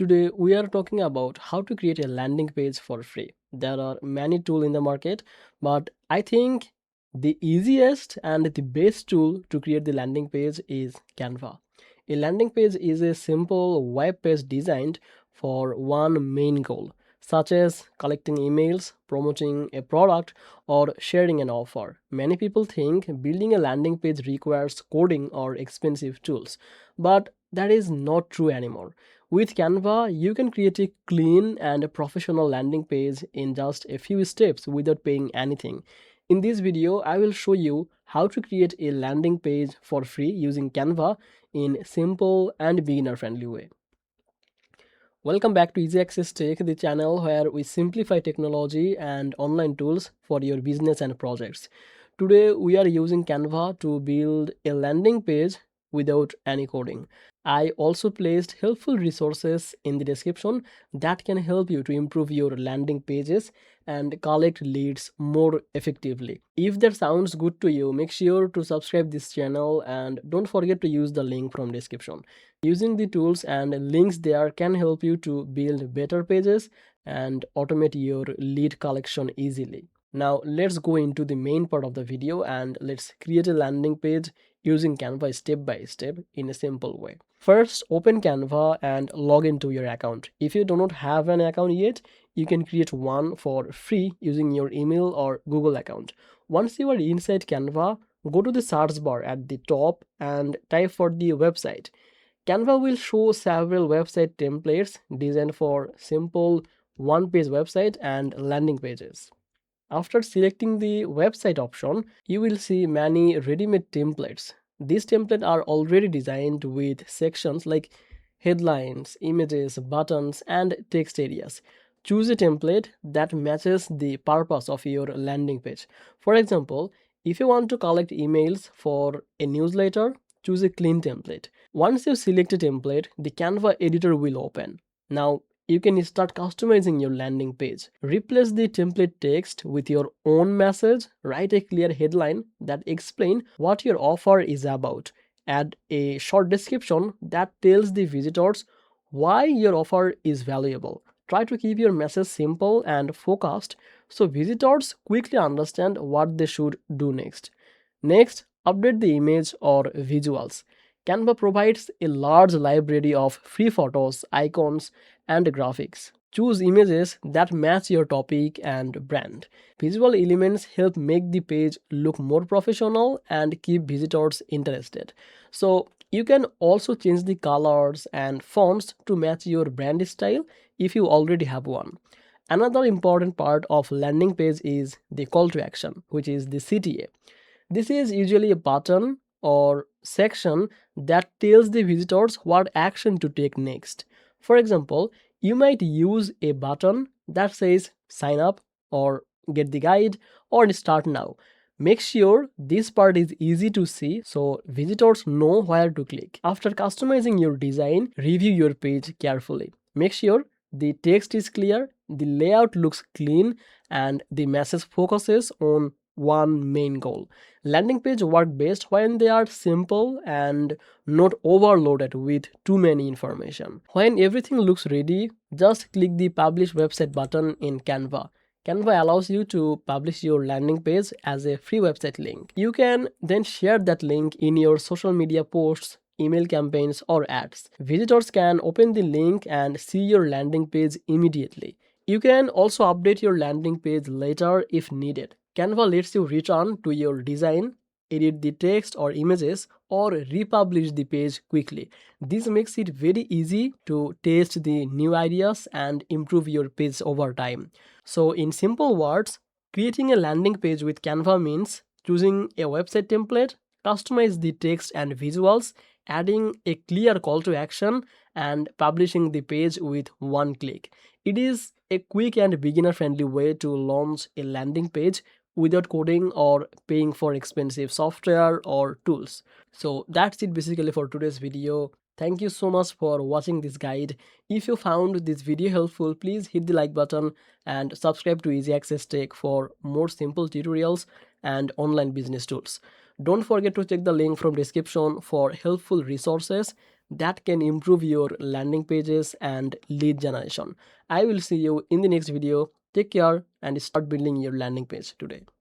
Today we are talking about how to create a landing page for free. There are many tools in the market, but I think the easiest and the best tool to create the landing page is Canva. A landing page is a simple web page designed for one main goal, such as collecting emails, promoting a product, or sharing an offer. Many people think building a landing page requires coding or expensive tools, but that is not true anymore. With Canva, you can create a clean and professional landing page in just a few steps without paying anything. In this video, I will show you how to create a landing page for free using Canva in simple and beginner friendly way. Welcome back to Easy Access Tech, the channel where we simplify technology and online tools for your business and projects. Today we are using Canva to build a landing page without any coding. I also placed helpful resources in the description that can help you to improve your landing pages and collect leads more effectively. If that sounds good to you, make sure to subscribe this channel and don't forget to use the link from description. Using the tools and links there can help you to build better pages and automate your lead collection easily. Now let's go into the main part of the video and let's create a landing page using Canva step by step in a simple way. First, open Canva and log into your account. If you do not have an account yet, you can create one for free using your email or Google account. Once you are inside Canva, go to the search bar at the top and type for the website. Canva will show several website templates designed for simple one-page website and landing pages. After selecting the website option, you will see many ready-made templates. These templates are already designed with sections like headlines, images, buttons, and text areas. Choose a template that matches the purpose of your landing page. For example, if you want to collect emails for a newsletter, choose a clean template. Once you select a template, the Canva editor will open. Now, you can start customizing your landing page. Replace the template text with your own message. Write a clear headline that explains what your offer is about. Add a short description that tells the visitors why your offer is valuable. Try to keep your message simple and focused so visitors quickly understand what they should do next. Next, update the image or visuals. Canva provides a large library of free photos, icons, and graphics. Choose images that match your topic and brand. Visual elements help make the page look more professional and keep visitors interested. So, you can also change the colors and fonts to match your brand style if you already have one. Another important part of landing page is the call to action, which is the CTA. This is usually a button or section that tells the visitors what action to take next. For example, you might use a button that says sign up or get the guide or start now. Make sure this part is easy to see so visitors know where to click. After customizing your design, review your page carefully. Make sure the text is clear, the layout looks clean, and the message focuses on one main goal. Landing page work best when they are simple and not overloaded with too many information. When everything looks ready, just click the publish website button in Canva. Canva allows you to publish your landing page as a free website link. You can then share that link in your social media posts, email campaigns, or ads. Visitors can open the link and see your landing page immediately. You can also update your landing page later if needed. Canva lets you return to your design, edit the text or images, or republish the page quickly. This makes it very easy to test the new ideas and improve your page over time. So, in simple words, creating a landing page with Canva means choosing a website template, customize the text and visuals, adding a clear call to action, and publishing the page with one click. It is a quick and beginner friendly way to launch a landing page without coding or paying for expensive software or tools. So that's it basically for today's video. Thank you so much for watching this guide. If you found this video helpful, please hit the like button and subscribe to Easy Access Tech for more simple tutorials and online business tools. Don't forget to check the link from description for helpful resources that can improve your landing pages and lead generation. I will see you in the next video. Take care and start building your landing page today.